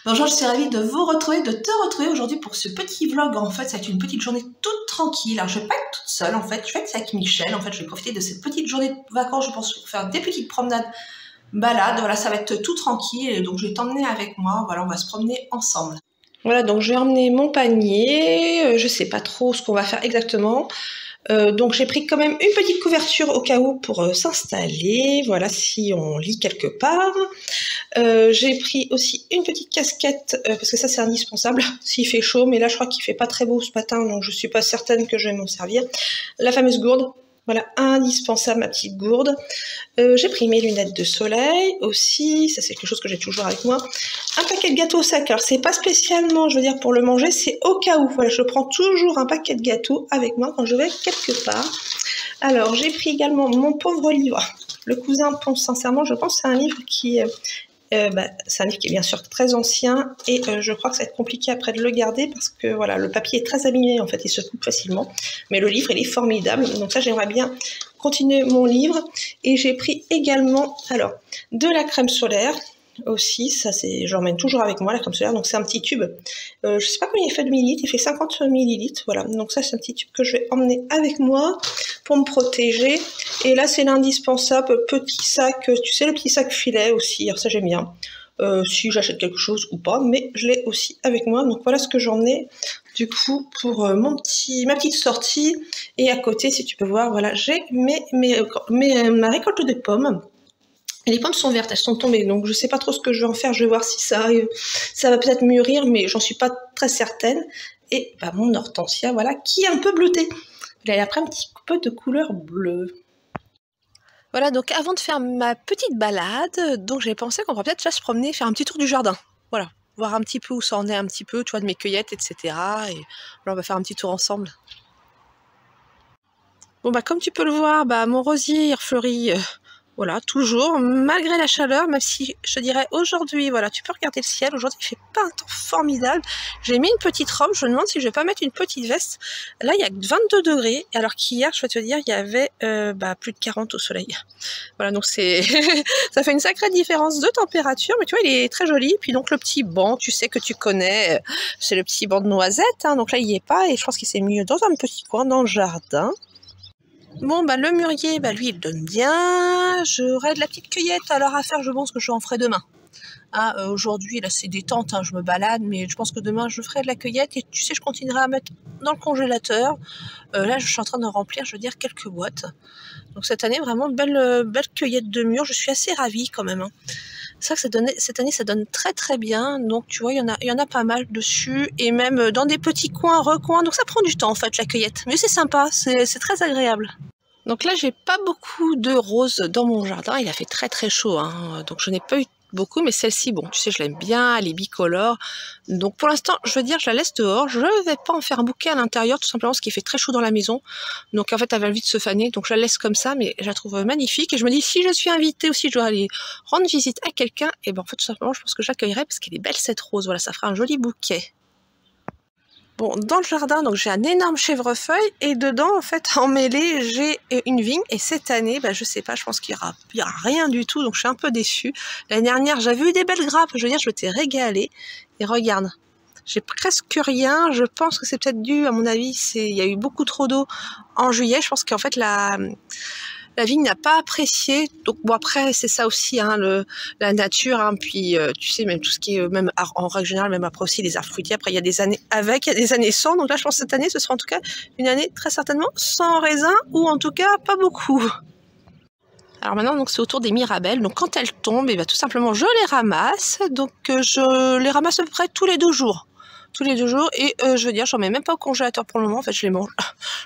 Bonjour, je suis ravie de vous retrouver, de te retrouver aujourd'hui pour ce petit vlog. En fait, ça va être une petite journée toute tranquille. Alors, je vais pas être toute seule, en fait. Je vais être avec Michel. En fait, je vais profiter de cette petite journée de vacances, je pense, pour faire des petites promenades, balades. Voilà, ça va être tout tranquille. Et donc, je vais t'emmener avec moi. Voilà, on va se promener ensemble. Voilà, donc je vais emmener mon panier. Je sais pas trop ce qu'on va faire exactement. Donc j'ai pris quand même une petite couverture au cas où pour s'installer, voilà, si on lit quelque part. J'ai pris aussi une petite casquette, parce que ça c'est indispensable s'il fait chaud, mais là je crois qu'il fait pas très beau ce matin, donc je suis pas certaine que je vais m'en servir. La fameuse gourde, voilà, indispensable, ma petite gourde. J'ai pris mes lunettes de soleil aussi, ça c'est quelque chose que j'ai toujours avec moi. Un paquet de gâteaux au sac, alors c'est pas spécialement, je veux dire, pour le manger, c'est au cas où. Voilà, je prends toujours un paquet de gâteaux avec moi quand je vais quelque part. Alors, j'ai pris également mon pauvre livre, Le Cousin Ponce. Sincèrement, je pense que c'est un livre qui c'est un livre qui est bien sûr très ancien et je crois que ça va être compliqué après de le garder parce que voilà, le papier est très abîmé, en fait, il se coupe facilement. Mais le livre, il est formidable. Donc ça, j'aimerais bien continuer mon livre. Et j'ai pris également, alors, de la crème solaire aussi. Ça, c'est, je l'emmène toujours avec moi, la crème solaire. Donc c'est un petit tube. Je sais pas combien il fait de millilitres. Il fait 50 millilitres. Voilà. Donc ça, c'est un petit tube que je vais emmener avec moi pour me protéger. Et là, c'est l'indispensable petit sac, tu sais, le petit sac filet aussi. Alors ça, j'aime bien. Si j'achète quelque chose ou pas, mais je l'ai aussi avec moi. Donc voilà ce que j'en ai du coup pour ma petite sortie. Et à côté, si tu peux voir, voilà, j'ai ma récolte de pommes. Et les pommes sont vertes, elles sont tombées, donc je sais pas trop ce que je vais en faire. Je vais voir si ça va peut-être mûrir, mais j'en suis pas très certaine. Et bah, mon hortensia, voilà, qui est un peu bleutée. Elle a après un petit peu de couleur bleue. Voilà, donc avant de faire ma petite balade, donc j'ai pensé qu'on pourrait peut-être déjà se promener, faire un petit tour du jardin. Voilà, voir un petit peu où ça en est un petit peu, tu vois, de mes cueillettes, etc. Et là, on va faire un petit tour ensemble. Bon, bah comme tu peux le voir, bah mon rosier il refleurit, voilà, toujours, malgré la chaleur, même si je te dirais aujourd'hui, voilà, tu peux regarder le ciel, aujourd'hui il fait pas un temps formidable. J'ai mis une petite robe, je me demande si je vais pas mettre une petite veste. Là, il y a 22 degrés, alors qu'hier, je vais te dire, il y avait plus de 40 au soleil. Voilà, donc c'est ça fait une sacrée différence de température, mais tu vois, il est très joli. Puis donc le petit banc, tu sais que tu connais, c'est le petit banc de noisettes, hein, donc là, il y est pas, et je pense qu'il s'est mis dans un petit coin dans le jardin. Bon, bah le mûrier, bah lui, il donne bien. J'aurai de la petite cueillette alors à faire, je pense que je en ferai demain. Ah, aujourd'hui, là, c'est détente, hein, je me balade, mais je pense que demain, je ferai de la cueillette. Et tu sais, je continuerai à mettre dans le congélateur. Là, je suis en train de remplir, je veux dire, quelques boîtes. Donc cette année, vraiment, belle cueillette de mûres. Je suis assez ravie quand même, hein. C'est vrai que cette année, ça donne très très bien. Donc tu vois, il y en a pas mal dessus. Et même dans des petits coins, recoins. Donc ça prend du temps, en fait, la cueillette. Mais c'est sympa, c'est très agréable. Donc là, j'ai pas beaucoup de roses dans mon jardin. Il a fait très très chaud, hein. Donc je n'ai pas eu beaucoup, mais celle-ci, bon, tu sais, je l'aime bien, elle est bicolore. Donc pour l'instant, je veux dire, je la laisse dehors. Je ne vais pas en faire un bouquet à l'intérieur, tout simplement parce qu'il fait très chaud dans la maison. Donc en fait, elle va vite se faner. Donc je la laisse comme ça, mais je la trouve magnifique. Et je me dis, si je suis invitée ou si je dois aller rendre visite à quelqu'un, et ben en fait, tout simplement, je pense que j'accueillerai parce qu'elle est belle cette rose. Voilà, ça fera un joli bouquet. Bon, dans le jardin, donc j'ai un énorme chèvrefeuille et dedans, en fait, en mêlée, j'ai une vigne. Et cette année, bah, je sais pas, je pense qu'il y aura rien du tout, donc je suis un peu déçue. L'année dernière, j'avais eu des belles grappes, je veux dire, je m'étais régalée. Et regarde, j'ai presque rien. Je pense que c'est peut-être dû, à mon avis, il y a eu beaucoup trop d'eau en juillet. Je pense qu'en fait, la vigne n'a pas apprécié. Donc bon, après c'est ça aussi, hein, la nature, hein, puis tu sais, même tout ce qui est même en règle générale, même après aussi les arbres fruitiers, après il y a des années avec, il y a des années sans. Donc là je pense que cette année ce sera en tout cas une année très certainement sans raisin, ou en tout cas pas beaucoup. Alors maintenant, donc c'est au tour des mirabelles. Donc quand elles tombent, et bien tout simplement je les ramasse. Donc je les ramasse à peu près tous les 2 jours. Tous les 2 jours, et je veux dire, j'en mets même pas au congélateur pour le moment, en fait je les mange.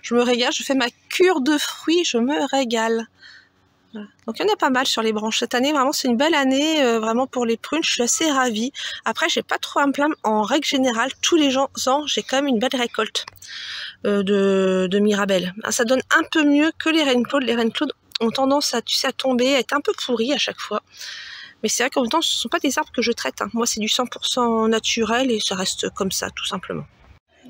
Je me régale, je fais ma cure de fruits, je me régale. Voilà. Donc il y en a pas mal sur les branches. Cette année, vraiment, c'est une belle année, vraiment pour les prunes, je suis assez ravie. Après, j'ai pas trop à me plaindre, en règle générale, tous les ans, j'ai quand même une belle récolte de mirabelles. Ça donne un peu mieux que les Reine-Claude. Les Reine-Claude ont tendance à, tu sais, à tomber, à être un peu pourries à chaque fois. Mais c'est vrai qu'en même temps, ce ne sont pas des arbres que je traite, hein. Moi, c'est du 100% naturel et ça reste comme ça, tout simplement.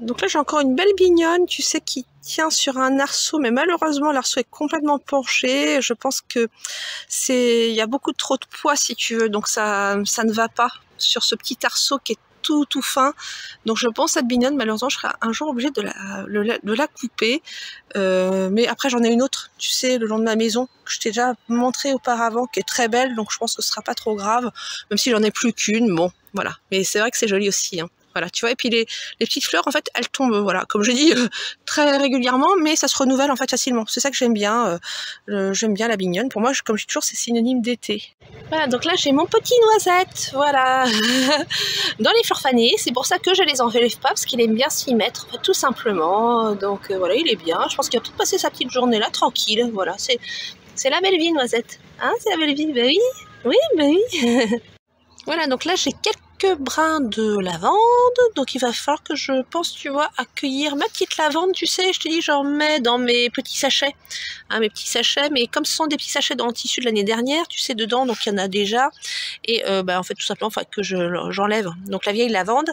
Donc là, j'ai encore une belle bignonne, tu sais, qui tient sur un arceau, mais malheureusement, l'arceau est complètement penché. Je pense que il y a beaucoup trop de poids, si tu veux, donc ça ne va pas sur ce petit arceau qui est tout fin. Donc je pense à cette bignonne, malheureusement, je serai un jour obligée de la couper. Mais après, j'en ai une autre, tu sais, le long de ma maison, que je t'ai déjà montré auparavant, qui est très belle, donc je pense que ce sera pas trop grave, même si j'en ai plus qu'une. Bon, voilà. Mais c'est vrai que c'est joli aussi, hein. Voilà, tu vois, et puis les petites fleurs, en fait, elles tombent, voilà, comme je dis, très régulièrement, mais ça se renouvelle, en fait, facilement. C'est ça que j'aime bien la bignonne. Pour moi, comme je dis toujours, c'est synonyme d'été. Voilà, donc là, j'ai mon petit noisette, voilà, dans les fleurs fanées. C'est pour ça que je les enlève pas, parce qu'il aime bien s'y mettre, en fait, tout simplement. Donc, voilà, il est bien. Je pense qu'il va tout passer sa petite journée là, tranquille. Voilà, c'est la belle vie, noisette. Hein, c'est la belle vie, bah oui, oui, bah oui. Voilà, donc là, j'ai quelques brins de lavande, donc il va falloir que je pense, tu vois, accueillir ma petite lavande, tu sais, je te dis, j'en mets dans mes petits sachets, hein, mes petits sachets, mais comme ce sont des petits sachets dans le tissu de l'année dernière, tu sais, dedans, donc il y en a déjà, et en fait, tout simplement, il faut que j'enlève, donc la vieille lavande,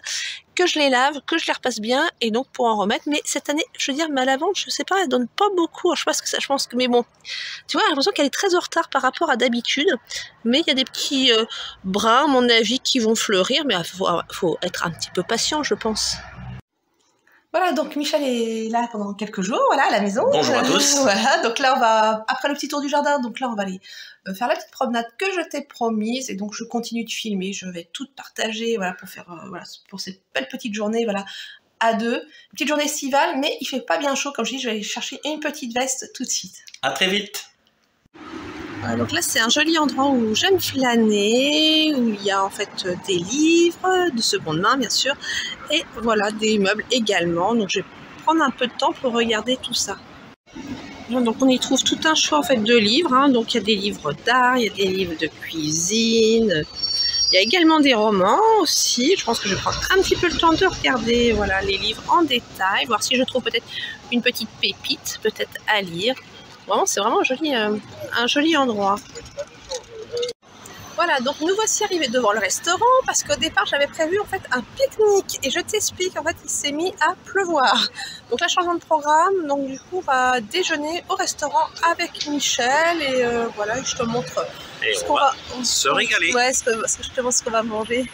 que je les lave, que je les repasse bien, et donc pour en remettre. Mais cette année, je veux dire, ma lavande, je sais pas, elle donne pas beaucoup. Alors, je sais pas ce que ça, je pense que, mais bon, tu vois, j'ai l'impression qu'elle est très en retard par rapport à d'habitude. Mais il y a des petits brins, à mon avis, qui vont fleurir, mais il faut être un petit peu patient, je pense. Voilà, donc Michel est là pendant quelques jours, voilà, à la maison. Bonjour à tous. Voilà, donc là, on va, après le petit tour du jardin, donc là, on va aller faire la petite promenade que je t'ai promise. Et donc, je continue de filmer, je vais tout partager, voilà, pour faire, voilà, pour cette belle petite journée, voilà, à deux. Une petite journée estivale, mais il fait pas bien chaud, comme je dis, je vais aller chercher une petite veste tout de suite. À très vite. Voilà, donc là, c'est un joli endroit où j'aime flâner, où il y a en fait des livres de seconde main, bien sûr, et voilà, des meubles également. Donc, je vais prendre un peu de temps pour regarder tout ça. Donc, on y trouve tout un choix en fait de livres. Hein. Donc, il y a des livres d'art, il y a des livres de cuisine. Il y a également des romans aussi. Je pense que je vais prendre un petit peu le temps de regarder, voilà, les livres en détail, voir si je trouve peut-être une petite pépite, peut-être à lire. Vraiment, c'est vraiment un joli endroit. Voilà, donc nous voici arrivés devant le restaurant parce qu'au départ j'avais prévu en fait un pique-nique et je t'explique, en fait il s'est mis à pleuvoir. Donc là, changement de programme, donc du coup on va déjeuner au restaurant avec Michel et voilà, je te montre ce qu'on va se régaler. Ouais, je te montre ce qu'on va manger.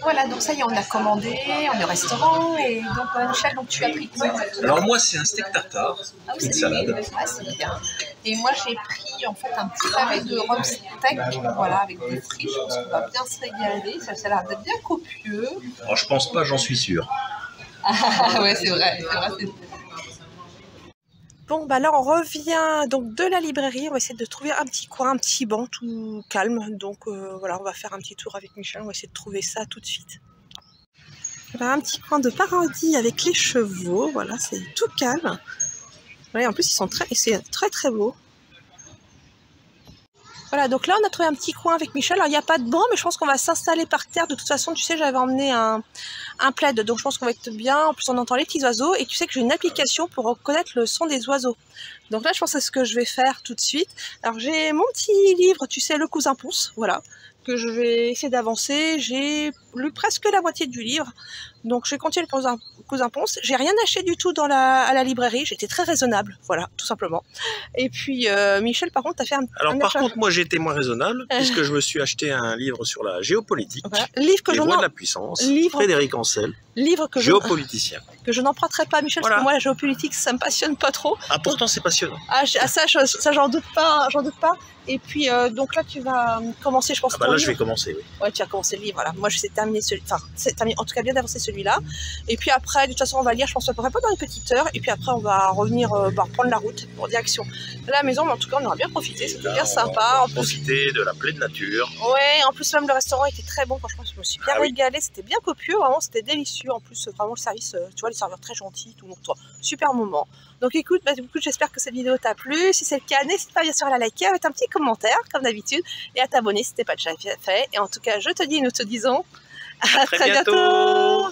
Voilà, donc ça y est, on a commandé, on est au restaurant, et donc Michel, donc tu as pris quoi? Alors moi c'est un steak tartare, une salade. Ah, c'est bien. Et moi j'ai pris en fait un petit pavé de rhum steak, voilà, avec des frites, je pense qu'on va bien se régaler, ça a l'air d'être bien copieux. Alors, je pense pas, j'en suis sûr. Ah ouais, c'est vrai, Bon, bah là, on revient donc de la librairie. On va essayer de trouver un petit coin, un petit banc tout calme. Donc voilà, on va faire un petit tour avec Michel. On va essayer de trouver ça tout de suite. Voilà, un petit coin de paradis avec les chevaux. Voilà, c'est tout calme. Voilà, en plus, c'est très très beau. Voilà, donc là, on a trouvé un petit coin avec Michel. Alors, il n'y a pas de banc, mais je pense qu'on va s'installer par terre. De toute façon, tu sais, j'avais emmené un plaid, donc je pense qu'on va être bien. En plus, on entend les petits oiseaux. Et tu sais que j'ai une application pour reconnaître le son des oiseaux. Donc là, je pense que c'est ce que je vais faire tout de suite. Alors, j'ai mon petit livre, tu sais, Le Cousin Ponce, voilà, que je vais essayer d'avancer. J'ai lu presque la moitié du livre. Donc, je vais continuer Le Cousin Ponce. J'ai rien acheté du tout à la librairie. J'étais très raisonnable, voilà, tout simplement. Et puis, Michel, par contre, t'as fait par contre, moi, j'ai été moins raisonnable, puisque je me suis acheté un livre sur la géopolitique. Voilà. Livre que Les voies de la puissance, Frédéric Ancel, géopoliticien. Que je n'emprunterai pas à Michel, voilà. Parce que moi, la géopolitique, ça me passionne pas trop. Ah, pourtant, c'est passionnant. Ah, ça j'en doute pas, Et puis, donc là, tu vas commencer, je pense. Ah bah là, je vais commencer, oui. Ouais, tu vas commencer le livre, voilà. Moi, je sais terminer en tout cas, bien d'avancer celui-là. Et puis après, de toute façon, on va lire, je pense, à peu près pas dans une petite heure. Et puis après, on va revenir, reprendre la route pour direction de la maison. Mais en tout cas, on aura bien profité, c'était bien sympa. On a profité de la pleine nature. Ouais, en plus, même le restaurant était très bon. Franchement, je me suis bien régalée. C'était bien copieux, vraiment, c'était délicieux. En plus, vraiment, le service, tu vois, les serveurs très gentils, tout. Donc, toi, super moment. Donc écoute, j'espère que cette vidéo t'a plu. Si c'est le cas, n'hésite pas bien sûr à la liker, à mettre un petit commentaire, comme d'habitude, et à t'abonner si ce n'est pas déjà fait. Et en tout cas, je te dis, nous te disons à très bientôt.